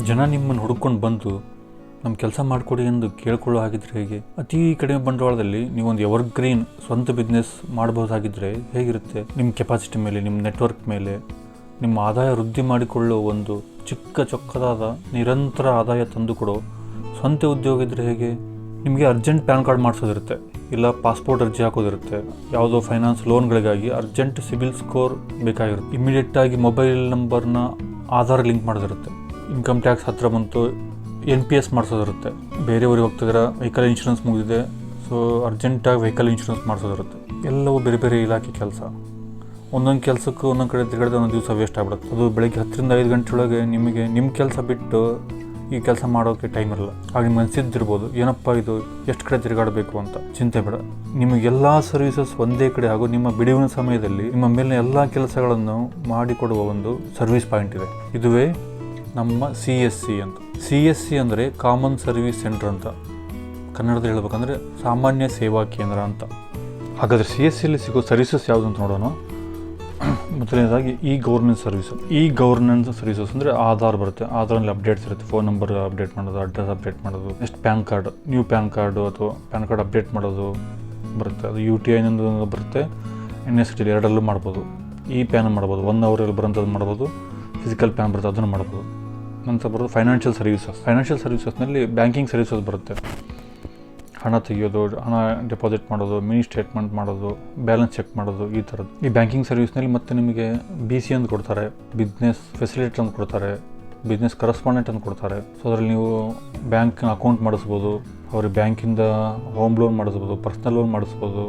ಜನ ನಿಮ್ಮನ್ನು ಹುಡುಕೊಂಡು ಬಂದು ನಮ್ಮ ಕೆಲಸ ಮಾಡಿಕೊಡಿ ಎಂದು ಕೇಳ್ಕೊಳ್ಳೋ ಹಾಗಿದ್ರೆ ಹೇಗೆ? ಅತಿ ಕಡಿಮೆ ಬಂಡವಾಳದಲ್ಲಿ ನೀವೊಂದು ಎವರ್ಗ್ರೀನ್ ಸ್ವಂತ ಬಿಸ್ನೆಸ್ ಮಾಡಬಹುದಾಗಿದ್ದರೆ ಹೇಗಿರುತ್ತೆ? ನಿಮ್ಮ ಕೆಪಾಸಿಟಿ ಮೇಲೆ, ನಿಮ್ಮ ನೆಟ್ವರ್ಕ್ ಮೇಲೆ, ನಿಮ್ಮ ಆದಾಯ ವೃದ್ಧಿ ಮಾಡಿಕೊಳ್ಳೋ ಒಂದು ಚಿಕ್ಕ ಚೊಕ್ಕದಾದ ನಿರಂತರ ಆದಾಯ ತಂದು ಕೊಡೋ ಸ್ವಂತ ಉದ್ಯೋಗ ಇದ್ದರೆ ಹೇಗೆ? ನಿಮಗೆ ಅರ್ಜೆಂಟ್ ಪ್ಯಾನ್ ಕಾರ್ಡ್ ಮಾಡಿಸೋದಿರುತ್ತೆ, ಇಲ್ಲ ಪಾಸ್ಪೋರ್ಟ್ ಅರ್ಜಿ ಹಾಕೋದಿರುತ್ತೆ, ಯಾವುದೋ ಫೈನಾನ್ಸ್ ಲೋನ್ಗಳಿಗಾಗಿ ಅರ್ಜೆಂಟ್ ಸಿಬಿಲ್ ಸ್ಕೋರ್ ಬೇಕಾಗಿರುತ್ತೆ, ಇಮಿಡಿಯೇಟಾಗಿ ಮೊಬೈಲ್ ನಂಬರ್ನ ಆಧಾರ್ ಲಿಂಕ್ ಮಾಡೋದಿರುತ್ತೆ, ಇನ್ಕಮ್ ಟ್ಯಾಕ್ಸ್ ಹತ್ತಿರ ಬಂತು NPS ಮಾಡಿಸೋದಿರುತ್ತೆ, ಬೇರೆಯವ್ರಿಗೆ ಹೋಗ್ತಿದ್ರೆ ವೆಹಿಕಲ್ ಇನ್ಶೂರೆನ್ಸ್ ಮುಗಿದಿದೆ ಸೊ ಅರ್ಜೆಂಟಾಗಿ ವೆಹಿಕಲ್ ಇನ್ಶೂರೆನ್ಸ್ ಮಾಡಿಸೋದಿರುತ್ತೆ. ಎಲ್ಲವೂ ಬೇರೆ ಬೇರೆ ಇಲಾಖೆ ಕೆಲಸ. ಒಂದೊಂದು ಕೆಲಸಕ್ಕೂ ಒಂದೊಂದು ಕಡೆ ತಿರುಗಾಡಿದ್ರೆ ಒಂದೊಂದು ದಿವಸ ವೇಸ್ಟ್ ಆಗ್ಬಿಡುತ್ತೆ. ಅದು ಬೆಳಗ್ಗೆ 10 ರಿಂದ 5 ಗಂಟೆ ಒಳಗೆ ನಿಮಗೆ ನಿಮ್ಮ ಕೆಲಸ ಬಿಟ್ಟು ಈ ಕೆಲಸ ಮಾಡೋಕ್ಕೆ ಟೈಮ್ ಇರಲ್ಲ. ಆಗ ನಿಮ್ಗೆ ಅನಿಸಿದ್ದಿರ್ಬೋದು, ಏನಪ್ಪ ಇದು ಎಷ್ಟು ಕಡೆ ತಿರುಗಾಡಬೇಕು ಅಂತ. ಚಿಂತೆ ಬೇಡ, ನಿಮಗೆಲ್ಲ ಸರ್ವಿಸಸ್ ಒಂದೇ ಕಡೆ ಹಾಗೂ ನಿಮ್ಮ ಬಿಡುವಿನ ಸಮಯದಲ್ಲಿ ನಿಮ್ಮ ಮೇಲಿನ ಎಲ್ಲ ಕೆಲಸಗಳನ್ನು ಮಾಡಿಕೊಡುವ ಒಂದು ಸರ್ವಿಸ್ ಪಾಯಿಂಟ್ ಇದೆ. ಇದುವೇ ನಮ್ಮ CSC ಅಂತ. CSC ಅಂದರೆ ಕಾಮನ್ ಸರ್ವಿಸ್ ಸೆಂಟರ್ ಅಂತ, ಕನ್ನಡದಲ್ಲಿ ಹೇಳ್ಬೇಕಂದ್ರೆ ಸಾಮಾನ್ಯ ಸೇವಾ ಕೇಂದ್ರ ಅಂತ. ಹಾಗಾದರೆ CSCಯಲ್ಲಿ ಸಿಗೋ ಸರ್ವಿಸಸ್ ಯಾವುದು ಅಂತ ನೋಡೋಣ. ಮೊದಲನೇದಾಗಿ ಗವರ್ನೆನ್ಸ್ ಸರ್ವಿಸಸ್ ಅಂದರೆ ಆಧಾರ್ ಬರುತ್ತೆ, ಆಧಾರಲ್ಲಿ ಅಪ್ಡೇಟ್ಸ್ ಇರುತ್ತೆ, ಫೋನ್ ನಂಬರ್ ಅಪ್ಡೇಟ್ ಮಾಡೋದು, ಅಡ್ರೆಸ್ ಅಪ್ಡೇಟ್ ಮಾಡೋದು, next PAN card, new PAN card ಅಥವಾ ಪ್ಯಾನ್ ಕಾರ್ಡ್ ಅಪ್ಡೇಟ್ ಮಾಡೋದು ಬರುತ್ತೆ. ಅದು UTI ಬರುತ್ತೆ, NSDL ಎರಡರಲ್ಲೂ ಮಾಡ್ಬೋದು. ಪ್ಯಾನ್ ಮಾಡ್ಬೋದು, 1 ಅವರಲ್ಲಿ ಬರೋಂಥದ್ದು ಮಾಡ್ಬೋದು, ಫಿಸಿಕಲ್ ಪ್ಯಾನ್ ಬರುತ್ತೆ ಅದನ್ನು ಮಾಡ್ಬೋದು. ನಂತರ ಬರೋದು ಫೈನಾನ್ಷಿಯಲ್ ಸರ್ವಿಸಸ್ನಲ್ಲಿ ಬ್ಯಾಂಕಿಂಗ್ ಸರ್ವಿಸಸ್ ಬರುತ್ತೆ. ಹಣ ತೆಗೆಯೋದು, ಹಣ ಡೆಪಾಸಿಟ್ ಮಾಡೋದು, ಮಿನಿ ಸ್ಟೇಟ್ಮೆಂಟ್ ಮಾಡೋದು, ಬ್ಯಾಲೆನ್ಸ್ ಚೆಕ್ ಮಾಡೋದು, ಈ ಥರದ್ದು. ಈ ಬ್ಯಾಂಕಿಂಗ್ ಸರ್ವಿಸ್ನಲ್ಲಿ ಮತ್ತೆ ನಿಮಗೆ BC ಅಂತ ಕೊಡ್ತಾರೆ, ಬಿಸ್ನೆಸ್ ಫೆಸಿಲಿಟೇಟರ್ ಅಂತ ಕೊಡ್ತಾರೆ, ಬಿಸ್ನೆಸ್ ಕರೆಸ್ಪಾಂಡೆಂಟ್ ಅಂತ ಕೊಡ್ತಾರೆ. ಸೊ ಅದರಲ್ಲಿ ನೀವು ಬ್ಯಾಂಕ್ ಅಕೌಂಟ್ ಮಾಡಿಸ್ಬೋದು, ಅವ್ರಿಗೆ ಬ್ಯಾಂಕಿಂದ ಹೋಮ್ ಲೋನ್ ಮಾಡಿಸ್ಬೋದು, ಪರ್ಸ್ನಲ್ ಲೋನ್ ಮಾಡಿಸ್ಬೋದು,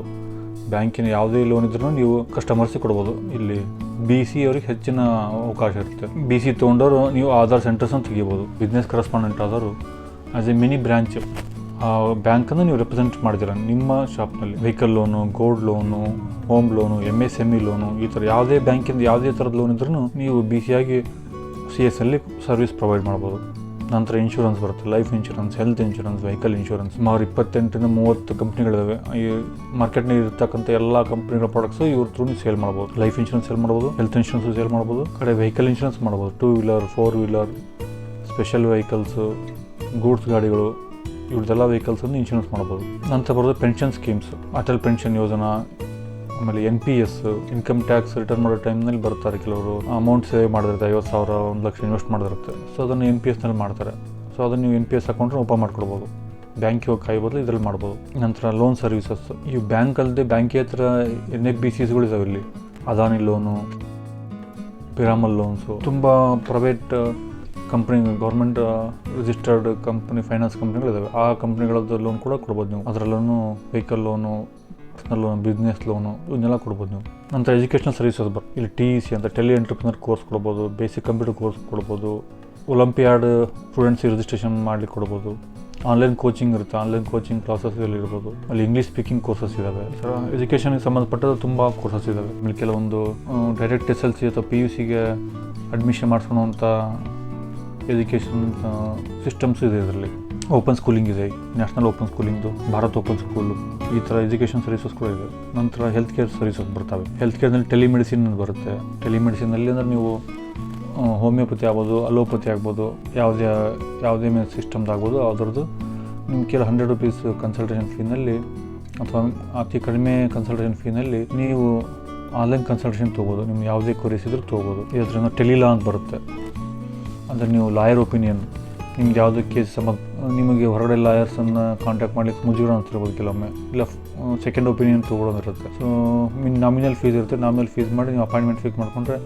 ಬ್ಯಾಂಕಿನ ಯಾವುದೇ ಲೋನ್ ಇದ್ರೂ ನೀವು ಕಸ್ಟಮರ್ಸಿಗೆ ಕೊಡ್ಬೋದು. ಇಲ್ಲಿ BC ಅವ್ರಿಗೆ ಹೆಚ್ಚಿನ ಅವಕಾಶ ಇರುತ್ತೆ. BC ತೊಗೊಂಡವರು ನೀವು ಆಧಾರ್ ಸೆಂಟರ್ಸ್ ಅಂತ ತೆಗಿಬೋದು. ಬಿಸ್ನೆಸ್ ಕರೆಸ್ಪಾಂಡೆಂಟ್ ಆದವರು ಆ್ಯಸ್ ಎ ಮಿನಿ ಬ್ರ್ಯಾಂಚ್ ಆ ಬ್ಯಾಂಕನ್ನು ನೀವು ರೆಪ್ರೆಸೆಂಟ್ ಮಾಡಿದ್ದೀರ ನಿಮ್ಮ ಶಾಪ್ನಲ್ಲಿ. Vehicle loan, gold loan, home loan, MSME loan, ಈ ಥರ ಯಾವುದೇ ಬ್ಯಾಂಕಿಂದ ಯಾವುದೇ ಥರದ ಲೋನ್ ಇದ್ರೂ ನೀವು BC ಆಗಿ CSCಯಲ್ಲಿ ಸರ್ವಿಸ್ ಪ್ರೊವೈಡ್ ಮಾಡ್ಬೋದು. ನಂತರ ಇನ್ಶೂರೆನ್ಸ್ ಬರುತ್ತೆ, life insurance, health insurance, vehicle insurance. ಸುಮಾರು 28 ರಿಂದ 30 ಕಂಪ್ನಿಗಳಿವೆ. ಈ ಮಾರ್ಕೆಟ್ನಲ್ಲಿ ಇರ್ತಕ್ಕಂಥ ಎಲ್ಲ ಕಂಪ್ನಿಗಳ ಪ್ರಾಡಕ್ಟ್ಸು ಇವ್ರ ಥ್ರೂ ನೀವು ಸೇಲ್ ಮಾಡ್ಬೋದು. ಲೈಫ್ ಇನ್ಶೂರೆನ್ಸ್ ಸೇಲ್ ಮಾಡ್ಬೋದು, ಹೆಲ್ತ್ ಇನ್ಶೂರೆನ್ಸ್ ಸೇಲ್ ಮಾಡ್ಬೋದು, ಕಡೆ ವೆಹಿಕಲ್ ಇನ್ಶೂರೆನ್ಸ್ ಮಾಡ್ಬೋದು, 2 wheeler, 4 wheeler, special vehicles, goods ಗಾಡಿಗಳು, ಇವ್ರದ್ದೆಲ್ಲ ವೆಹಿಕಲ್ಸನ್ನು ಇನ್ಶೂರೆನ್ಸ್ ಮಾಡ್ಬೋದು. ನಂತರ ಬರೋದು ಪೆನ್ಷನ್ ಸ್ಕೀಮ್ಸ್, ಅಟಲ್ ಪೆನ್ಷನ್ ಯೋಜನಾ, ಆಮೇಲೆ NPS, ಇನ್ಕಮ್ ಟ್ಯಾಕ್ಸ್ ರಿಟರ್ನ್ ಮಾಡೋ ಟೈಮ್ನಲ್ಲಿ ಬರ್ತಾರೆ ಕೆಲವರು. ಅಮೌಂಟ್ ಸೇವ್ ಮಾಡಿರುತ್ತೆ, 50,000, 1 ಲಕ್ಷ ಇನ್ವೆಸ್ಟ್ ಮಾಡಿರುತ್ತೆ. ಸೊ ಅದನ್ನು NPSನಲ್ಲಿ ಮಾಡ್ತಾರೆ. ಸೊ ಅದನ್ನು ನೀವು NPS ಅಕೌಂಟ್ನ ಓಪನ್ ಮಾಡ್ಕೊಡ್ಬೋದು. ಬ್ಯಾಂಕಿಗೆ ಹೋಗಿ ಕಾಯ್ಬೋದು, ಇದರಲ್ಲಿ ಮಾಡ್ಬೋದು. ನಂತರ ಲೋನ್ ಸರ್ವಿಸಸ್, ಈ ಬ್ಯಾಂಕ್ ಅಲ್ಲದೆ ಬ್ಯಾಂಕೇತರ NFBCಸ್ಗಳು ಇದಾವೆ ಇಲ್ಲಿ. ಅದಾನಿ ಲೋನು, ಪಿರಾಮಲ್ ಲೋನ್ಸು, ತುಂಬ private company, government registered company, finance ಕಂಪ್ನಿಗಳಿದ್ದಾವೆ. ಆ ಕಂಪ್ನಿಗಳದ್ದು ಲೋನ್ ಕೂಡ ಕೊಡ್ಬೋದು ನೀವು. ಅದರಲ್ಲೂ vehicle loan, personal loan, business loan, ಇವನ್ನೆಲ್ಲ ಕೊಡ್ಬೋದು ನೀವು. ನಂತರ ಎಜುಕೇಷನಲ್ ಸರ್ವಿಸಸ್ ಇಲ್ಲಿ TEC ಅಂತ ಟೆಲಿ ಎಂಟರ್ಪ್ರಿನರ್ ಕೋರ್ಸ್ ಕೊಡ್ಬೋದು, ಬೇಸಿಕ್ ಕಂಪ್ಯೂಟರ್ ಕೋರ್ಸ್ ಕೊಡ್ಬೋದು, ಒಲಿಂಪಿಯಾಡ್ ಸ್ಟೂಡೆಂಟ್ಸಿಗೆ ರಿಜಿಸ್ಟ್ರೇಷನ್ ಮಾಡಲಿಕ್ಕೆ ಕೊಡ್ಬೋದು. ಆನ್ಲೈನ್ ಕೋಚಿಂಗ್ ಇರುತ್ತೆ, ಆನ್ಲೈನ್ ಕೋಚಿಂಗ್ ಕ್ಲಾಸಸ್ಗಳು ಇರ್ಬೋದು. ಅಲ್ಲಿ ಇಂಗ್ಲೀಷ್ ಸ್ಪೀಕಿಂಗ್ ಕೋರ್ಸಸ್ ಇದ್ದಾವೆ. ಎಜುಕೇಷನ್ಗೆ ಸಂಬಂಧಪಟ್ಟದ್ದು ತುಂಬ ಕೋರ್ಸಸ್ ಇದ್ದಾವೆ. ಆಮೇಲೆ ಕೆಲವೊಂದು ಡೈರೆಕ್ಟ್ SLC ಅಥವಾ PUCಗೆ ಅಡ್ಮಿಷನ್ ಮಾಡಿಸ್ಕೊಳ್ಳೋವಂಥ ಎಜುಕೇಷನ್ ಸಿಸ್ಟಮ್ಸ್ ಇದೆ. ಇದರಲ್ಲಿ ಓಪನ್ ಸ್ಕೂಲಿಂಗ್ ಇದೆ, ನ್ಯಾಷನಲ್ ಓಪನ್ ಸ್ಕೂಲಿಂಗ್ದು, ಭಾರತ್ ಓಪನ್ ಸ್ಕೂಲು, ಈ ಥರ ಎಜುಕೇಷನ್ ಸರ್ವಿಸಸ್ ಕೂಡ ಇದೆ. ನಂತರ ಹೆಲ್ತ್ ಕೇರ್ ಸರ್ವಿಸಸ್ ಬರ್ತವೆ. ಹೆಲ್ತ್ ಕೇರ್ನಲ್ಲಿ ಟೆಲಿಮೆಡಿಸಿನ್ ಬರುತ್ತೆ. ಟೆಲಿಮೆಡಿಸಿನಲ್ಲಿ ಅಂದರೆ ನೀವು ಹೋಮಿಯೋಪತಿ ಆಗ್ಬೋದು, ಅಲೋಪತಿ ಆಗ್ಬೋದು, ಯಾವುದೇ ಸಿಸ್ಟಮ್ದಾಗ್ಬೋದು, ಅದರದ್ದು ನಿಮ್ಗೆ ಕೇಳಿ ₹100 ಕನ್ಸಲ್ಟೇಷನ್ ಫೀನಲ್ಲಿ ಅಥವಾ ಅತಿ ಕಡಿಮೆ ಕನ್ಸಲ್ಟೇಷನ್ ಫೀನಲ್ಲಿ ನೀವು ಆನ್ಲೈನ್ ಕನ್ಸಲ್ಟೇಷನ್ ತೊಗೋಬೋದು. ನಿಮ್ಗೆ ಯಾವುದೇ ಕ್ವರೀಸ್ ಇದ್ರೂ ತೊಗೋಬೋದು. ಇದರಿಂದ ಟೆಲಿಲಾ ಅಂತ ಬರುತ್ತೆ, ಅಂದರೆ ನೀವು ಲಾಯರ್ ಒಪಿನಿಯನ್, ನಿಮ್ಗೆ ಯಾವುದೇ ಕೇಸ್ ನಿಮಗೆ ಹೊರಗಡೆ ಲಾಯರ್ಸನ್ನು ಕಾಂಟ್ಯಾಕ್ಟ್ ಮಾಡಲಿಕ್ಕೆ ಮುಜುಗರ ಅಂತಿರ್ಬೋದು ಕೆಲವೊಮ್ಮೆ, ಇಲ್ಲ ಸೆಕೆಂಡ್ ಒಪಿನಿಯನ್ ತೊಗೊಳೋದಿರುತ್ತೆ. ಸೊ ನಾಮಿನಲ್ ಫೀಸ್ ಇರುತ್ತೆ. ನಾಮಿನಲ್ ಫೀಸ್ ಮಾಡಿ ನೀವು ಅಪಾಯಿಂಟ್ಮೆಂಟ್ ಫಿಕ್ಸ್ ಮಾಡಿಕೊಂಡ್ರೆ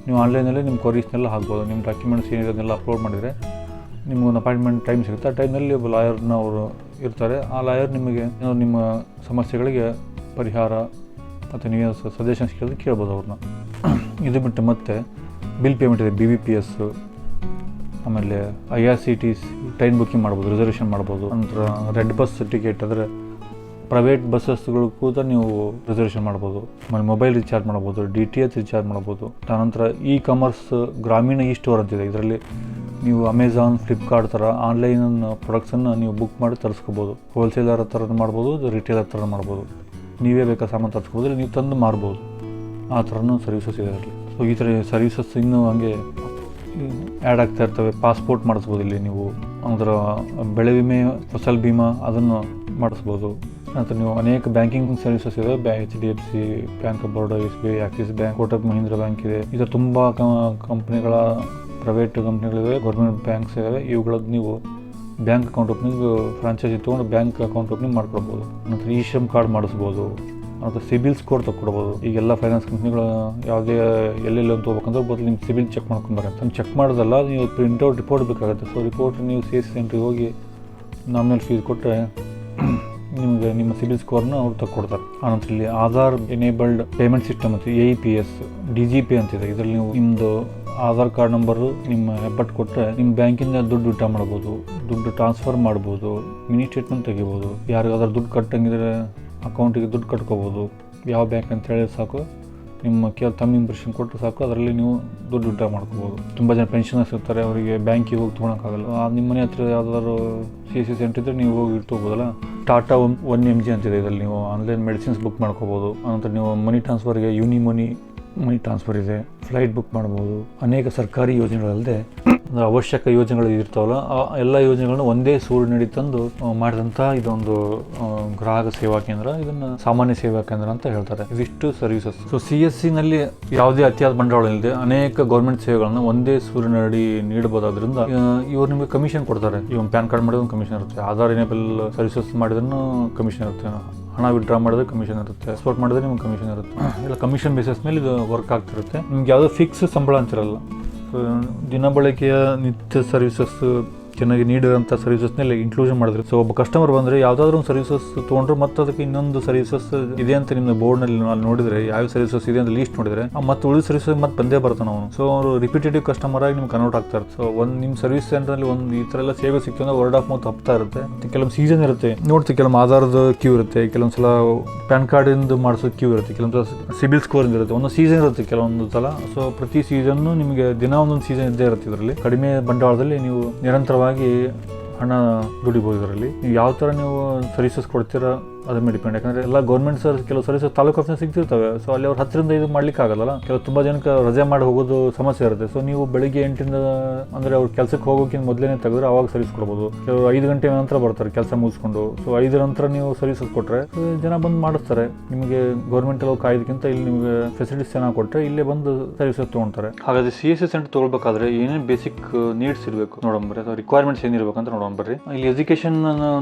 ನೀವು ಆನ್ಲೈನಲ್ಲಿ ನಿಮ್ಮ ಕ್ವರೀಸ್ನೆಲ್ಲ ಹಾಕ್ಬೋದು. ನಿಮ್ಮ ಡಾಕ್ಯುಮೆಂಟ್ಸ್ ಏನಿರೋದನ್ನೆಲ್ಲ ಅಪ್ಲೋಡ್ ಮಾಡಿದರೆ ನಿಮಗೊಂದು ಅಪಾಯಿಂಟ್ಮೆಂಟ್ ಟೈಮ್ ಸಿಗುತ್ತೆ. ಆ ಟೈಮ್ನಲ್ಲಿ ಒಬ್ಬ ಲಾಯರ್ನ ಅವರು ಇರ್ತಾರೆ. ಆ ಲಾಯರ್ ನಿಮಗೆ ನಿಮ್ಮ ಸಮಸ್ಯೆಗಳಿಗೆ ಪರಿಹಾರ ಮತ್ತು ನೀವು ಸಜೆಷನ್ಸ್ ಕೇಳ್ಬೋದು ಅವ್ರನ್ನ. ಇದು ಬಿಟ್ಟು ಮತ್ತೆ ಬಿಲ್ ಪೇಮೆಂಟ್ ಇದೆ, BBPS, ಆಮೇಲೆ IRCTC ಟ್ರೈನ್ ಬುಕ್ಕಿಂಗ್ ಮಾಡ್ಬೋದು, ರಿಸರ್ವೇಷನ್ ಮಾಡ್ಬೋದು. ನಂತರ ರೆಡ್ ಬಸ್ ಟಿಕೆಟ್, ಅಂದರೆ ಪ್ರೈವೇಟ್ ಬಸ್ಸಸ್ಗಳು ಕೂಡ ನೀವು ರಿಸರ್ವೇಷನ್ ಮಾಡ್ಬೋದು. ಆಮೇಲೆ ಮೊಬೈಲ್ ರೀಚಾರ್ಜ್ ಮಾಡ್ಬೋದು, DTH ರೀಚಾರ್ಜ್ ಮಾಡ್ಬೋದು. ಆನಂತರ ಕಾಮರ್ಸ್ ಗ್ರಾಮೀಣ ಸ್ಟೋರ್ ಅಂತಿದೆ. ಇದರಲ್ಲಿ ನೀವು ಅಮೆಝಾನ್, ಫ್ಲಿಪ್ಕಾರ್ಟ್ ಥರ ಆನ್ಲೈನ್ ಪ್ರಾಡಕ್ಟ್ಸನ್ನು ನೀವು ಬುಕ್ ಮಾಡಿ ತರಿಸ್ಕೋಬೋದು. ಹೋಲ್ಸೇಲರ್ ಥರ ಮಾಡ್ಬೋದು, ರಿಟೇಲರ್ ಥರ ಮಾಡ್ಬೋದು. ನೀವೇ ಬೇಕಾದ ಸಾಮಾನು ತರಿಸ್ಕೋಬೋದು, ನೀವು ತಂದು ಮಾರ್ಬೋದು. ಆ ಥರನೂ ಸರ್ವಿಸಸ್ ಇದೆ ಅದರಲ್ಲಿ. ಸೊ ಈ ಥರ ಸರ್ವಿಸಸ್ ಇನ್ನೂ ಹಂಗೆ ಆ್ಯಡ್ ಆಗ್ತಾ ಇರ್ತವೆ. ಪಾಸ್ಪೋರ್ಟ್ ಮಾಡಿಸ್ಬೋದು ಇಲ್ಲಿ ನೀವು, ಅದರ ಬೆಳೆ ವಿಮೆ, ಫಸಲ್ ಬಿಮಾ ಅದನ್ನು ಮಾಡಿಸ್ಬೋದು. ನಂತರ ನೀವು ಅನೇಕ ಬ್ಯಾಂಕಿಂಗ್ ಸರ್ವಿಸಸ್ ಇದೆ. HDFC bank of Baroda, SBI, Axis bank, Kotak Mahindra bank ಇದೆ. ಇದರ ತುಂಬ ಕಂಪ್ನಿಗಳ, ಪ್ರೈವೇಟ್ ಕಂಪ್ನಿಗಳಿವೆ, ಗೌರ್ಮೆಂಟ್ ಬ್ಯಾಂಕ್ಸ್ ಇದಾವೆ. ಇವುಗಳದ್ದು ನೀವು ಬ್ಯಾಂಕ್ ಅಕೌಂಟ್ ಓಪನಿಂಗ್ ಫ್ರಾಂಚೈಸಿ ತೊಗೊಂಡು ಬ್ಯಾಂಕ್ ಅಕೌಂಟ್ ಓಪನಿಂಗ್ ಮಾಡ್ಕೊಳ್ಬೋದು. ನಂತರ ಶ್ರಮ್ ಕಾರ್ಡ್ ಮಾಡಿಸ್ಬೋದು. ಮತ್ತು ಸಿಬಿಲ್ ಸ್ಕೋರ್ ತಗೊಳ್ಬೋದು. ಈಗೆಲ್ಲ ಫೈನಾನ್ಸ್ ಕಂಪ್ನಿಗಳು ಯಾವುದೇ ಎಲ್ಲೆಲ್ಲಿ ಅಂತ ಹೋಗ್ಬೇಕಂದ್ರೆ ಬದಲು ನಿಮ್ಮ ಸಿಬಿಲ್ ಚೆಕ್ ಮಾಡ್ಕೊಂಬರ್ರಿ ಅಂತ. ಚೆಕ್ ಮಾಡೋದಲ್ಲ, ನೀವು ಪ್ರಿಂಟೌಟ್ ರಿಪೋರ್ಟ್ ಬೇಕಾಗುತ್ತೆ. ಸೊ ರಿಪೋರ್ಟ್ ನೀವು CSC ಸೆಂಟ್ರಿಗೆ ಹೋಗಿ ನಾಮಿನಲ್ ಫೀಸ್ ಕೊಟ್ಟರೆ ನಿಮಗೆ ನಿಮ್ಮ ಸಿಬಿಲ್ ಸ್ಕೋರ್ನ ಅವ್ರು ತಗೊಡ್ತಾರೆ. ಆನಂತರ ಇಲ್ಲಿ ಆಧಾರ್ ಎನೇಬಲ್ಡ್ ಪೇಮೆಂಟ್ ಸಿಸ್ಟಮ್ ಅಂತ APS, DGP ಅಂತಿದೆ. ಇದರಲ್ಲಿ ನೀವು ನಿಮ್ಮದು ಆಧಾರ್ ಕಾರ್ಡ್ ನಂಬರು ನಿಮ್ಮ ಹೆಬ್ಬಟ್ಟು ಕೊಟ್ಟರೆ ನಿಮ್ಮ ಬ್ಯಾಂಕಿಂದ ದುಡ್ಡು ವಿಡ್ರಾ ಮಾಡ್ಬೋದು, ದುಡ್ಡು ಟ್ರಾನ್ಸ್ಫರ್ ಮಾಡ್ಬೋದು, ಮಿನಿ ಸ್ಟೇಟ್ಮೆಂಟ್ ತೆಗಿಬೋದು. ಯಾರಿಗಾದ್ರೂ ದುಡ್ಡು ಕಟ್ಟಂಗಿದ್ರೆ ಅಕೌಂಟಿಗೆ ದುಡ್ಡು ಕಟ್ಕೋಬೋದು. ಯಾವ ಬ್ಯಾಂಕ್ ಅಂತ ಹೇಳಿ ಸಾಕು, ನಿಮ್ಮ ತಮ್ಮ ಇಂಪ್ರೆಷನ್ ಕೊಟ್ಟರೆ ಸಾಕು, ಅದರಲ್ಲಿ ನೀವು ದುಡ್ಡು ವಿಡ್ರಾ ಮಾಡ್ಕೋಬೋದು. ತುಂಬ ಜನ ಪೆನ್ಷನರ್ಸ್ ಇರ್ತಾರೆ, ಅವರಿಗೆ ಬ್ಯಾಂಕಿಗೆ ಹೋಗಿ ತೊಗೊಳಕ್ಕಾಗಲ್ಲ. ನಿಮ್ಮ ಮನೆ ಹತ್ರ ಯಾವುದಾದ್ರು CSC ಸೆಂಟರ್ ಇದ್ದರೆ ನೀವು ಹೋಗಿ ಇಟ್ಕೋಬೋದಲ್ಲ. ಟಾಟಾ 1mg ಅಂತಿದೆ. ಇದರಲ್ಲಿ ನೀವು ಆನ್ಲೈನ್ ಮೆಡಿಸಿನ್ಸ್ ಬುಕ್ ಮಾಡ್ಕೋಬೋದು. ಆನಂತರ ನೀವು ಮನಿ ಟ್ರಾನ್ಸ್ಫರ್ಗೆ ಮನಿ ಟ್ರಾನ್ಸ್ಫರ್ ಇದೆ, ಫ್ಲೈಟ್ ಬುಕ್ ಮಾಡ್ಬೋದು. ಅನೇಕ ಸರ್ಕಾರಿ ಯೋಜನೆಗಳಲ್ಲದೆ ಅವಶ್ಯಕ ಯೋಜನೆಗಳು ಇರ್ತಾವಲ್ಲ, ಆ ಎಲ್ಲ ಯೋಜನೆಗಳನ್ನು ಒಂದೇ ಸೂರಿನಡಿ ತಂದು ಮಾಡಿದಂಥ ಇದೊಂದು ಗ್ರಾಹಕ ಸೇವಾ ಕೇಂದ್ರ. ಇದನ್ನು ಸಾಮಾನ್ಯ ಸೇವಾ ಕೇಂದ್ರ ಅಂತ ಹೇಳ್ತಾರೆ. ಇದಿಷ್ಟು ಸರ್ವಿಸಸ್. ಸೊ CSCನಲ್ಲಿ ಯಾವುದೇ ಅತಿಯಾದ ಬಂಡವಾಳ ಇಲ್ಲದೆ ಅನೇಕ ಗೌರ್ಮೆಂಟ್ ಸೇವೆಗಳನ್ನು ಒಂದೇ ಸೂರಿನಡಿ ನೀಡಬಹುದಾದ್ರಿಂದ ಇವರು ನಿಮಗೆ ಕಮಿಷನ್ ಕೊಡ್ತಾರೆ. ಇವಾಗ ಪ್ಯಾನ್ ಕಾರ್ಡ್ ಮಾಡಿದ್ರೆ ಕಮಿಷನ್ ಇರುತ್ತೆ, ಆಧಾರ್ ಎನೇಬಲ್ ಸರ್ವಿಸಸ್ ಮಾಡಿದ್ರೂ ಕಮಿಷನ್ ಇರುತ್ತೆ, ಹಣ ವಿಡ್ರಾ ಮಾಡಿದ್ರೆ ಕಮಿಷನ್ ಇರುತ್ತೆ, ಎಕ್ಸ್ಪೋರ್ಟ್ ಮಾಡಿದ್ರೆ ನಿಮ್ಗೆ ಕಮಿಷನ್ ಇರುತ್ತೆ. ಇಲ್ಲ ಕಮಿಷನ್ ಬೇಸಿಸ್ ಮೇಲೆ ಇದು ವರ್ಕ್ ಆಗ್ತಿರುತ್ತೆ. ನಿಮ್ಗೆ ಯಾವುದೋ ಫಿಕ್ಸ್ ಸಂಬಳ ಅಂತಿರಲ್ಲ. ದಿನಬಳಕೆಯ ನಿತ್ಯ ಸರ್ವಿಸಸ್ ಚೆನ್ನಾಗಿ ನೀಡಿರೋಂಥ ಸರ್ವಿಸಸ್ನಲ್ಲಿ ಇನ್ಕ್ಲೂಷನ್ ಮಾಡಿದ್ರೆ, ಸೊ ಒಬ್ಬ ಕಸ್ಟಮರ್ ಬಂದರೆ ಯಾವುದಾದ್ರೂ ಒಂದು ಸರ್ವಿಸಸ್ ತೊಗೊಂಡ್ರೆ ಮತ್ತೆ ಅದಕ್ಕೆ ಇನ್ನೊಂದು ಸರ್ವಿಸಸ್ ಇದೆ ಅಂತ ನಿಮ್ಮ ಬೋರ್ಡ್ನಲ್ಲಿ ನೋಡಿದರೆ, ಯಾವ ಸರ್ವಿಸಸ್ ಇದೆ ಅಂತ ಲೀಸ್ಟ್ ನೋಡಿದರೆ ಮತ್ತೆ ಉಳಿದ ಸರ್ವಿಸಸ್ ಮತ್ತೆ ಬಂದೇ ಬರ್ತಾನೆ ಅವನು. ಸೊ ಅವರು ರಿಪಿಟೇಟಿವ್ ಕಸ್ಟಮರ್ ಆಗಿ ನಿಮ್ಗೆ ಕನ್ವರ್ಟ್ ಆಗ್ತಾರೆ. ಸೊ ನಿಮ್ಮ ಸರ್ವಿಸ್ ಸೆಂಟರ್ನಲ್ಲಿ ಒಂದು ಈ ಥರ ಎಲ್ಲ ಸೇವೆ ಸಿಕ್ತು ಅಂದ್ರೆ ವರ್ಡ್ ಆಫ್ ಮೌತ್ ಹಬ್ತಾ ಇರುತ್ತೆ. ಕೆಲವೊಂದು ಸೀಸನ್ ಇರುತ್ತೆ, ನೋಡ್ತೀವಿ ಕೆಲವೊಂದು ಆಧಾರದ ಕ್ಯೂ ಇರುತ್ತೆ, ಕೆಲವೊಂದು ಸಲ ಪ್ಯಾನ್ ಕಾರ್ಡಿಂದ ಮಾಡಿಸೋ ಕ್ಯೂ ಇರುತ್ತೆ, ಕೆಲವೊಂದು ಸಲ ಸಿಬಿಲ್ ಸ್ಕೋರ್ ಇರುತ್ತೆ, ಒಂದು ಸೀಸನ್ ಇರುತ್ತೆ ಕೆಲವೊಂದು ಸಲ. ಸೊ ಪ್ರತಿ ಸೀಸನ್ನು ನಿಮಗೆ ದಿನ ಒಂದೊಂದು ಸೀಸನ್ ಇದ್ದೇ ಇರುತ್ತೆ. ಇದರಲ್ಲಿ ಕಡಿಮೆ ಬಂಡವಾಳದಲ್ಲಿ ನೀವು ನಿರಂತರವಾಗಿ ಹಣ ದುಡಿಬೋದು. ಇದರಲ್ಲಿ ನೀವು ಯಾವ ಥರ ನೀವು ಸರ್ವಿಸಸ್ ಕೊಡ್ತೀರಾ ಅದ್ರ ಮೇಲೆ ಡಿಪೆಂಡ್. ಯಾಕಂದರೆ ಎಲ್ಲ ಗೌರ್ಮೆಂಟ್ ಕೆಲವು ಸರ್ವಿಸಸ್ ತಾಲೂಕು ಆಫೀಸ್ ಸಿಗ್ತಿರ್ತವೆ. ಸೊ ಅಲ್ಲಿ ಅವ್ರು 10ರಿಂದ ಇದು ಮಾಡ್ಲಿಕ್ಕೆ ಆಗಲ್ಲ. ಕೆಲವು ತುಂಬ ಜನಕ್ಕೆ ರಜೆ ಮಾಡಿ ಹೋಗೋದು ಸಮಸ್ಯೆ ಇರುತ್ತೆ. ಸೊ ನೀವು ಬೆಳಿಗ್ಗೆ 8ರಿಂದ ಅಂದರೆ ಅವ್ರು ಕೆಲಸಕ್ಕೆ ಹೋಗೋಕ್ಕಿಂತ ಮೊದಲೇ ತೆಗೆದ್ರೆ ಅವಾಗ ಸರ್ವಿಸ್ ಕೊಡ್ಬೋದು. ಕೆಲವರು 5 ಗಂಟೆ ನಂತರ ಬರ್ತಾರೆ ಕೆಲಸ ಮುಗಿಸ್ಕೊಂಡು. ಸೊ 5 ನಂತರ ನೀವು ಸರ್ವಿಸಸ್ ಕೊಟ್ಟರೆ ಜನ ಬಂದು ಮಾಡಿಸ್ತಾರೆ. ನಿಮಗೆ ಗೌರ್ಮೆಂಟಲ್ಲಿ ಕಾಯ್ದಕ್ಕಿಂತ ಇಲ್ಲಿ ನಿಮಗೆ ಫೆಸಿಲಿಟೀಸ್ ಚೆನ್ನಾಗಿ ಕೊಟ್ಟರೆ ಇಲ್ಲೇ ಬಂದು ಸರ್ವಿಸಸ್ ತೊಗೊಳ್ತಾರೆ. ಹಾಗಾದರೆ CSC ಸೆಂಟರ್ ತೊಗೊಳ್ಬೇಕಾದ್ರೆ ಏನೇನು ಬೇಸಿಕ್ ನೀಡ್ಸ್ ಇರಬೇಕು ನೋಡೋಣ, ಅಥವಾ ರಿಕ್ವೈರ್ಮೆಂಟ್ಸ್ ಏನಿರಬೇಕು ಅಂತ ನೋಡೋಣ ಬರ್ರಿ. ಇಲ್ಲಿ ಎಜುಕೇಷನ್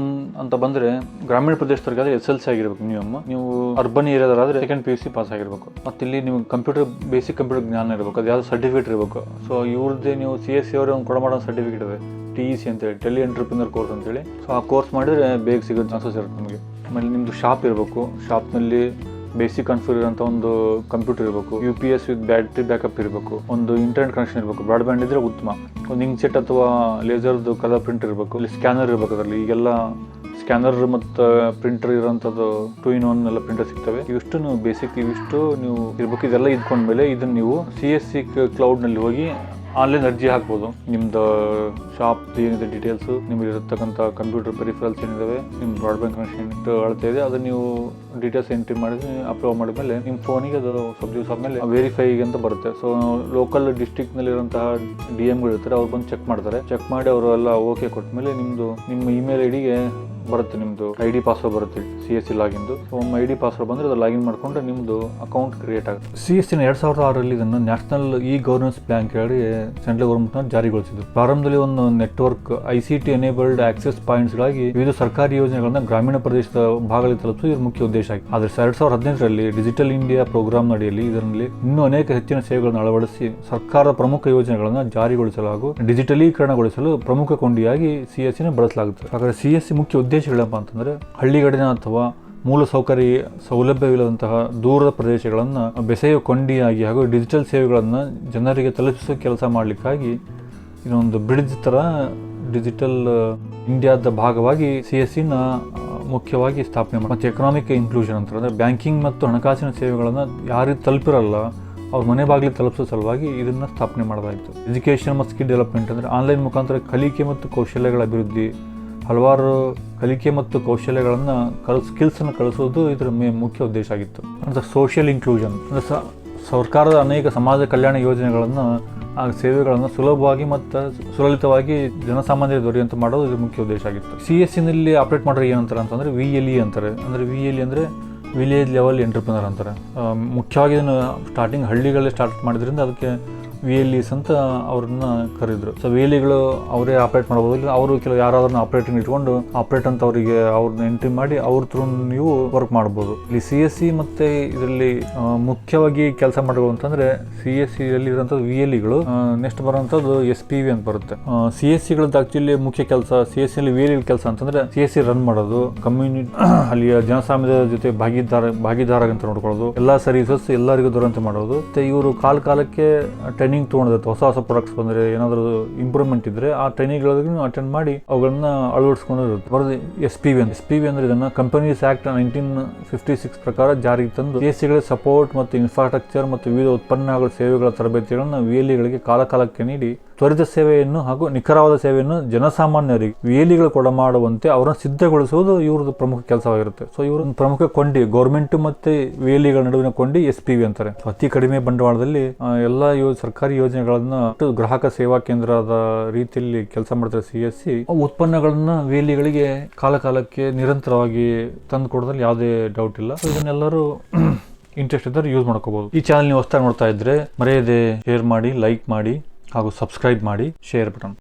ಅಂತ ಬಂದರೆ ಗ್ರಾಮೀಣ ಪ್ರದೇಶದವರಿಗೆ SLC ಆಗಿರ್ಬೇಕು ಮಿನಿಮಮ್. ನೀವು ಅರ್ಬನ್ ಏರಿಯಾದಾದ್ರೆ ಸೆಕೆಂಡ್ PUC ಪಾಸ್ ಆಗಿರ್ಬೇಕು. ಮತ್ತೆ ಇಲ್ಲಿ ನೀವು ಬೇಸಿಕ್ ಕಂಪ್ಯೂಟರ್ ಜ್ಞಾನ ಇರಬೇಕು, ಅದು ಯಾವ್ದು ಸರ್ಟಿಫಿಕೇಟ್ ಇರಬೇಕು. ಸೊ ಇವ್ರದ್ದೇ ನೀವು CSC ಅವರೇ ಒಂದು ಕೊಡೋ ಸರ್ಟಿಫಿಕೇಟ್ ಇದೆ, TEC ಅಂತೇಳಿ, ಟೆಲಿ ಎಂಟರ್ಪ್ರಿನರ್ ಕೋರ್ಸ್ ಅಂತೇಳಿ. ಸೊ ಆ ಕೋರ್ಸ್ ಮಾಡಿದ್ರೆ ಬೇಗ ಸಿಗೋ ಚಾನ್ಸಸ್ ಇರುತ್ತೆ ನಿಮಗೆ. ಆಮೇಲೆ ನಿಮ್ಮದು ಶಾಪ್ ಇರಬೇಕು, ಶಾಪ್ನಲ್ಲಿ ಬೇಸಿಕ್ ಕಾನ್ಫಿಗರ್ ಅಂತ ಒಂದು ಕಂಪ್ಯೂಟರ್ ಇರಬೇಕು, UPS ವಿತ್ ಬ್ಯಾಟ್ರಿ ಬ್ಯಾಕಪ್ ಇರಬೇಕು, ಒಂದು ಇಂಟರ್ನೆಟ್ ಕನೆಕ್ಷನ್ ಇರಬೇಕು, ಬ್ರಾಡ್ಬ್ಯಾಂಡ್ ಇದ್ರೆ ಉತ್ತಮ, ಒಂದು ಇಂಕ್ಸೆಟ್ ಅಥವಾ ಲೇಸರ್ದು ಕಲರ್ ಪ್ರಿಂಟ್ ಇರಬೇಕು, ಇಲ್ಲಿ ಸ್ಕ್ಯಾನರ್ ಇರಬೇಕು. ಅದರಲ್ಲಿ ಈಗೆಲ್ಲ ಸ್ಕ್ಯಾನರ್ ಮತ್ತು ಪ್ರಿಂಟರ್ ಇರೋಂಥದ್ದು 2-in-1 ಎಲ್ಲ ಪ್ರಿಂಟರ್ ಸಿಗ್ತವೆ. ಇವಿಷ್ಟು ನೀವು ಬೇಸಿಕ್ ಇವಿಷ್ಟು ನೀವು ಇರಬೇಕು. ಇದೆಲ್ಲ ಇದ್ಕೊಂಡ್ಮೇಲೆ ಇದನ್ನು ನೀವು CSC ಕ್ಲೌಡ್ನಲ್ಲಿ ಹೋಗಿ ಆನ್ಲೈನ್ ಅರ್ಜಿ ಹಾಕ್ಬೋದು. ನಿಮ್ಮದು ಶಾಪ್ ಏನಿದೆ ಡೀಟೇಲ್ಸು, ನಿಮಗೆ ಇರತಕ್ಕಂಥ ಕಂಪ್ಯೂಟರ್ ಪೆರಿಫರಲ್ಸ್ ಏನಿದಾವೆ, ನಿಮ್ಮ ಬ್ರಾಡ್ಬ್ಯಾಂಡ್ ಕನೆಕ್ಷನ್ ಅಳತೆ ಇದೆ, ಅದನ್ನು ನೀವು ಡೀಟೇಲ್ಸ್ ಎಂಟ್ರಿ ಮಾಡಿದ್ರೆ ಅಪ್ಲೋಡ್ ಮಾಡಿದ್ಮೇಲೆ ನಿಮ್ಮ ಫೋನಿಗೆ ಅದು ಸ್ವಲ್ಪ ದಿವಸ ಆದಮೇಲೆ ವೆರಿಫೈಗೆ ಅಂತ ಬರುತ್ತೆ. ಸೊ ಲೋಕಲ್ ಡಿಸ್ಟ್ರಿಕ್ಟ್ನಲ್ಲಿರುವಂತಹ DMಗಳು ಇರ್ತಾರೆ, ಅವ್ರು ಬಂದು ಚೆಕ್ ಮಾಡ್ತಾರೆ. ಚೆಕ್ ಮಾಡಿ ಅವರು ಎಲ್ಲ ಓಕೆ ಕೊಟ್ಟಮೇಲೆ ನಿಮ್ಮ ಇಮೇಲ್ ಐಡಿಗೆ ಬರುತ್ತೆ, ನಿಮ್ಮದು ID ಪಾಸ್ವರ್ಡ್ ಬರುತ್ತೆ CSC ಲಾಗಿನ್ದು. ಸೊ ಒಮ್ಮೆ ID ಪಾಸ್ವರ್ಡ್ ಬಂದರೆ ಅದು ಲಾಗಿನ್ ಮಾಡಿಕೊಂಡ್ರೆ ನಿಮ್ಮದು ಅಕೌಂಟ್ ಕ್ರಿಯೇಟ್ ಆಗುತ್ತೆ. CSCನ 2006ರಲ್ಲಿ ಇದನ್ನು ನ್ಯಾಷನಲ್ ಗವರ್ನೆನ್ಸ್ ಪ್ಲಾನ್ ಕೇಳಿ ಸೆಂಟ್ರಲ್ ಗೌರ್ಮೆಂಟ್ನ ಜಾರಿಗೊಳಿಸಿದ್ರು. ಪ್ರಾರಂಭದಲ್ಲಿ ಒಂದು ನೆಟ್ವರ್ಕ್ ICT ಎನೇಬಲ್ಡ್ ಆಕ್ಸೆಸ್ ಪಾಯಿಂಟ್ಸ್ಗಳಾಗಿ ವಿವಿಧ ಸರ್ಕಾರಿ ಯೋಜನೆಗಳನ್ನ ಗ್ರಾಮೀಣ ಪ್ರದೇಶದ ಭಾಗಗಳಲ್ಲಿ ತಲುಪಿಸುವುದು ಇದ್ರ ಮುಖ್ಯ ಉದ್ದೇಶ ಆಗಿದೆ. ಆದರೆ 2015ರಲ್ಲಿ ಡಿಜಿಟಲ್ ಇಂಡಿಯಾ ಪ್ರೋಗ್ರಾಮ್ ಅಡಿಯಲ್ಲಿ ಇದರಲ್ಲಿ ಇನ್ನೂ ಅನೇಕ ಹೆಚ್ಚಿನ ಸೇವೆಗಳನ್ನು ಅಳವಡಿಸಿ ಸರ್ಕಾರದ ಪ್ರಮುಖ ಯೋಜನೆಗಳನ್ನು ಜಾರಿಗೊಳಿಸಲು ಹಾಗೂ ಡಿಜಿಟಲೀಕರಣಗೊಳಿಸಲು ಪ್ರಮುಖ ಕೊಂಡಿಯಾಗಿ CSCನ ಬಳಸಲಾಗುತ್ತದೆ. ಹಾಗಾದರೆ CSC ಮುಖ್ಯ ಉದ್ದೇಶಗಳೇನಪ್ಪ ಅಂತಂದರೆ ಹಳ್ಳಿಗಡಿನ ಅಥವಾ ಮೂಲಸೌಕರ್ಯ ಸೌಲಭ್ಯವಿಲ್ಲದಂತಹ ದೂರದ ಪ್ರದೇಶಗಳನ್ನು ಬೆಸೆಯುವ ಕೊಂಡಿಯಾಗಿ ಹಾಗೂ ಡಿಜಿಟಲ್ ಸೇವೆಗಳನ್ನು ಜನರಿಗೆ ತಲುಪಿಸುವ ಕೆಲಸ ಮಾಡಲಿಕ್ಕಾಗಿ ಇದೊಂದು ಬ್ರಿಡ್ಜ್ ಥರ ಡಿಜಿಟಲ್ ಇಂಡಿಯಾದ ಭಾಗವಾಗಿ CSCನ ಮುಖ್ಯವಾಗಿ ಸ್ಥಾಪನೆ ಮಾಡಿ. ಮತ್ತು ಎಕನಾಮಿಕ್ ಇನ್ಕ್ಲೂಷನ್ ಅಂತಂದರೆ ಬ್ಯಾಂಕಿಂಗ್ ಮತ್ತು ಹಣಕಾಸಿನ ಸೇವೆಗಳನ್ನು ಯಾರಿಗೆ ತಲುಪಿರಲ್ಲ ಅವ್ರ ಮನೆ ಬಾಗಿಲಿಗೆ ತಲುಪಿಸೋ ಸಲುವಾಗಿ ಇದನ್ನು ಸ್ಥಾಪನೆ ಮಾಡಲಾಯಿತು. ಎಜುಕೇಷನ್ ಮತ್ತು ಸ್ಕಿಲ್ ಡೆವಲಪ್ಮೆಂಟ್ ಅಂದರೆ ಆನ್ಲೈನ್ ಮುಖಾಂತರ ಕಲಿಕೆ ಮತ್ತು ಕೌಶಲ್ಯಗಳ ಅಭಿವೃದ್ಧಿ, ಹಲವಾರು ಕಲಿಕೆ ಮತ್ತು ಕೌಶಲ್ಯಗಳನ್ನು ಸ್ಕಿಲ್ಸನ್ನು ಕಲಿಸೋದು ಇದರ ಮುಖ್ಯ ಉದ್ದೇಶ ಆಗಿತ್ತು. ಅಂದರೆ ಸೋಷಿಯಲ್ ಇನ್ಕ್ಲೂಷನ್ ಅಂದರೆ ಸರ್ಕಾರದ ಅನೇಕ ಸಮಾಜ ಕಲ್ಯಾಣ ಯೋಜನೆಗಳನ್ನು ಆ ಸೇವೆಗಳನ್ನು ಸುಲಭವಾಗಿ ಮತ್ತು ಸುಲಲಿತವಾಗಿ ಜನಸಾಮಾನ್ಯರಿಗೆ ದೊರೆಯುವಂತೆ ಮಾಡೋದು ಇದು ಮುಖ್ಯ ಉದ್ದೇಶ ಆಗಿತ್ತು. CSC ನಲ್ಲಿ ಆಪರೇಟ್ ಮಾಡೋರು ಏನಂತಾರೆ ಅಂತಂದರೆ VLE ಅಂತಾರೆ. ಅಂದರೆ VLE ಅಂದರೆ ವಿಲೇಜ್ ಲೆವೆಲ್ ಎಂಟರ್ಪ್ರಿನರ್ ಅಂತಾರೆ. ಮುಖ್ಯವಾಗಿ ಇದನ್ನು ಸ್ಟಾರ್ಟಿಂಗ್ ಹಳ್ಳಿಗಳೇ ಸ್ಟಾರ್ಟ್ ಮಾಡಿದ್ರಿಂದ ಅದಕ್ಕೆ VLEs ಅಂತ ಅವ್ರನ್ನ ಕರೆದ್ರು. ಸೊ VLEಗಳು ಅವರೇ ಆಪ್ರೇಟ್ ಮಾಡ್ಬೋದು, ಇಲ್ಲ ಅವರು ಕೆಲವು ಯಾರಾದ್ರೂ ಆಪ್ರೇಟಿಂಗ್ ಇಟ್ಕೊಂಡು ಆಪ್ರೇಟ್ ಅಂತ ಅವರಿಗೆ ಅವ್ರನ್ನ ಎಂಟ್ರಿ ಮಾಡಿ ಅವ್ರ ಥ್ರೂ ನೀವು ವರ್ಕ್ ಮಾಡ್ಬೋದು. ಇಲ್ಲಿ CSC ಮತ್ತೆ ಇದರಲ್ಲಿ ಮುಖ್ಯವಾಗಿ ಕೆಲಸ ಮಾಡೋದು ಅಂತಂದ್ರೆ CSC ಅಲ್ಲಿ ಇರೋಂಥದ್ದು VLEಗಳು. ನೆಕ್ಸ್ಟ್ ಬರೋಂಥದ್ದು SPV ಅಂತ ಬರುತ್ತೆ. CSCಗಳದ್ದು ಆಕ್ಚುಲಿ ಮುಖ್ಯ ಕೆಲಸ, CSC ಅಲ್ಲಿ VLE ಕೆಲಸ ಅಂತಂದ್ರೆ CSC ರನ್ ಮಾಡೋದು, ಕಮ್ಯುನಿಟಿ ಅಲ್ಲಿಯ ಜನಸಾಮಾನ್ಯದ ಜೊತೆ ಭಾಗಿದಾರ ಅಂತ ನೋಡ್ಕೊಳ್ಳೋದು, ಎಲ್ಲಾ ಸರ್ವಿಸಸ್ ಎಲ್ಲರಿಗೂ ದೊರೆಯುವಂತೆ ಮಾಡೋದು. ಮತ್ತೆ ಇವರು ಕಾಲಕ್ಕೆ ಟ್ರೈನಿಂಗ್ ತೊಗೊಂಡಿರುತ್ತೆ. ಹೊಸ ಪ್ರಾಡಕ್ಟ್ಸ್ ಬಂದರೆ ಏನಾದರೂ ಇಂಪ್ರೂವ್ಮೆಂಟ್ ಇದ್ದರೆ ಆ ಟ್ರೈನಿಂಗ್ಗಳಿಗೂ ಅಟೆಂಡ್ ಮಾಡಿ ಅವುಗಳನ್ನ ಅಳವಡಿಸ್ಕೊಂಡಿರುತ್ತೆ. ಬರೋದು SPV ಅಂತ. SPV ಅಂದರೆ ಇದನ್ನು ಕಂಪನೀಸ್ ಆ್ಯಕ್ಟ್ 1956 ಪ್ರಕಾರ ಜಾರಿಗೆ ತಂದು CSCಗಳ ಸಪೋರ್ಟ್ ಮತ್ತು ಇನ್ಫ್ರಾಸ್ಟ್ರಕ್ಚರ್ ಮತ್ತು ವಿವಿಧ ಉತ್ಪನ್ನಗಳ ಸೇವೆಗಳ ತರಬೇತಿಗಳನ್ನು VLEಗಳಿಗೆ ಕಾಲಕ್ಕೆ ನೀಡಿ ತ್ವರಿತ ಸೇವೆಯನ್ನು ಹಾಗೂ ನಿಖರವಾದ ಸೇವೆಯನ್ನು ಜನಸಾಮಾನ್ಯರಿಗೆ VLEಗಳು ಕೂಡ ಮಾಡುವಂತೆ ಅವರನ್ನು ಸಿದ್ಧಗೊಳಿಸುವುದು ಇವ್ರದ್ದು ಪ್ರಮುಖ ಕೆಲಸವಾಗಿರುತ್ತೆ. ಸೊ ಇವರು ಪ್ರಮುಖ ಕೊಂಡಿ, ಗೌರ್ಮೆಂಟ್ ಮತ್ತೆ VLEಗಳ ನಡುವಿನ ಕೊಂಡಿ SPV ಅಂತಾರೆ. ಅತಿ ಕಡಿಮೆ ಬಂಡವಾಳದಲ್ಲಿ ಎಲ್ಲ ಸರ್ಕಾರಿ ಯೋಜನೆಗಳನ್ನ ಗ್ರಾಹಕ ಸೇವಾ ಕೇಂದ್ರದ ರೀತಿಯಲ್ಲಿ ಕೆಲಸ ಮಾಡ್ತಾರೆ CSC. ಉತ್ಪನ್ನಗಳನ್ನ VLEಗಳಿಗೆ ಕಾಲಕ್ಕೆ ನಿರಂತರವಾಗಿ ತಂದು ಕೊಡೋದ್ರಲ್ಲಿ ಯಾವುದೇ ಡೌಟ್ ಇಲ್ಲ. ಇದನ್ನೆಲ್ಲರೂ ಇಂಟ್ರೆಸ್ಟ್ ಇದ್ದರೆ ಯೂಸ್ ಮಾಡ್ಕೋಬಹುದು. ಈ ಚಾನಲ್ ನೀವು ಹೊಸದಾಗಿ ನೋಡ್ತಾ ಇದ್ರೆ ಮರೆಯದೆ ಶೇರ್ ಮಾಡಿ, ಲೈಕ್ ಮಾಡಿ ಹಾಗೂ ಸಬ್ಸ್ಕ್ರೈಬ್ ಮಾಡಿ, ಶೇರ್ ಬಟನ್